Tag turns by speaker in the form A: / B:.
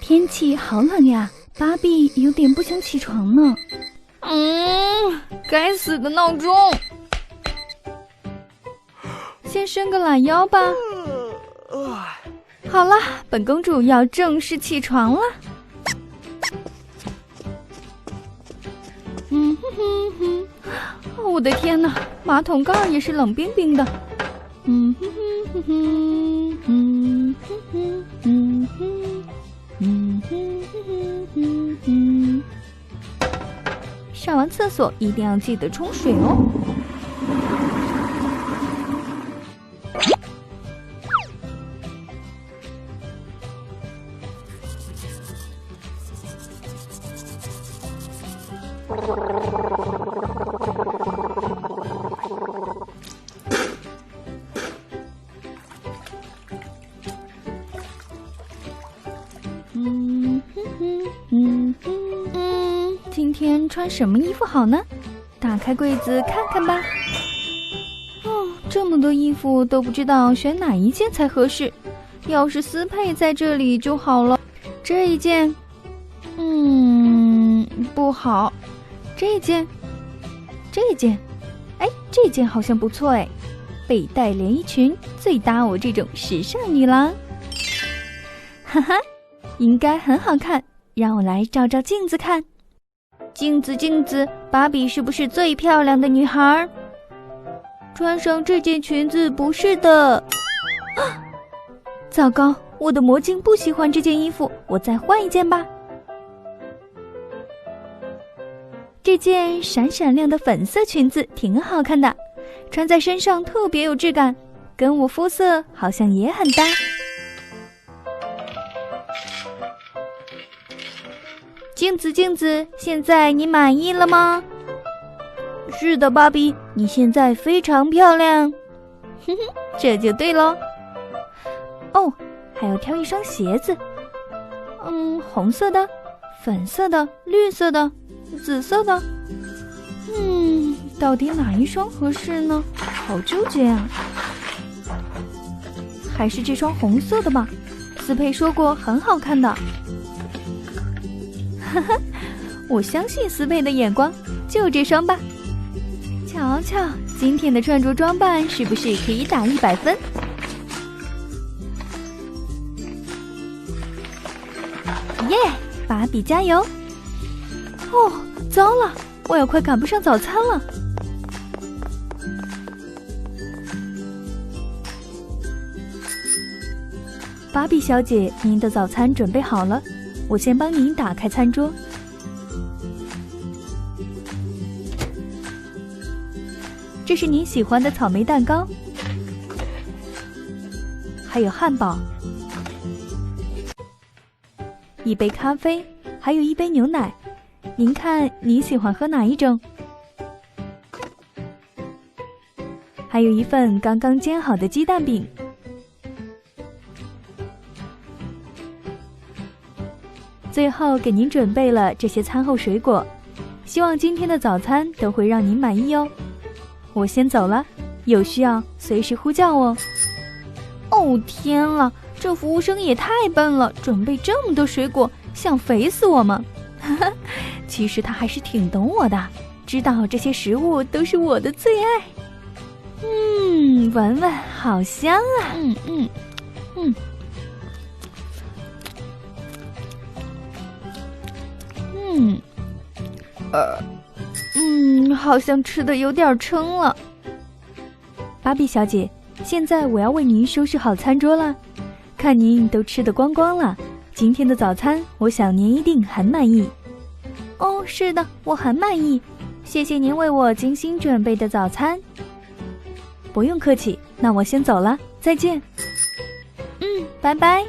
A: 天气好冷呀，芭比有点不想起床呢。
B: 该死的闹钟！
A: 先伸个懒腰吧。
B: 好了，本公主要正式起床了。
A: 我的天哪，马桶盖也是冷冰冰的。上完厕所一定要记得冲水哦。今天穿什么衣服好呢？打开柜子看看吧。这么多衣服都不知道选哪一件才合适。要是丝佩在这里就好了。这一件，不好。这一件，这件好像不错哎。背带连衣裙最搭我这种时尚女郎。哈哈，应该很好看。让我来照照镜子看。镜子镜子，芭比是不是最漂亮的女孩？穿上这件裙子不是的。糟糕，我的魔镜不喜欢这件衣服，我再换一件吧。这件闪闪亮的粉色裙子挺好看的，穿在身上特别有质感，跟我肤色好像也很搭。镜子镜子，现在你满意了吗？是的，芭比，你现在非常漂亮。这就对咯。哦，还要挑一双鞋子。红色的、粉色的、绿色的、紫色的。到底哪一双合适呢？好纠结啊。还是这双红色的吧，斯佩说过很好看的。我相信斯佩的眼光，就这双吧。瞧瞧今天的穿着装扮是不是可以打100分？耶，芭比加油！糟了，我要快赶不上早餐了。芭比小姐，您的早餐准备好了，我先帮您打开餐桌。这是您喜欢的草莓蛋糕，还有汉堡，一杯咖啡，还有一杯牛奶。您看你喜欢喝哪一种？还有一份刚刚煎好的鸡蛋饼。最后给您准备了这些餐后水果，希望今天的早餐都会让您满意哦。我先走了，有需要随时呼叫我。天啊，这服务生也太笨了，准备这么多水果，想肥死我吗？其实他还是挺懂我的，知道这些食物都是我的最爱。闻闻，好香啊！好像吃的有点撑了。芭比小姐，现在我要为您收拾好餐桌了，看您都吃得光光了，今天的早餐我想您一定很满意。是的，我很满意，谢谢您为我精心准备的早餐。不用客气，那我先走了，再见。拜拜。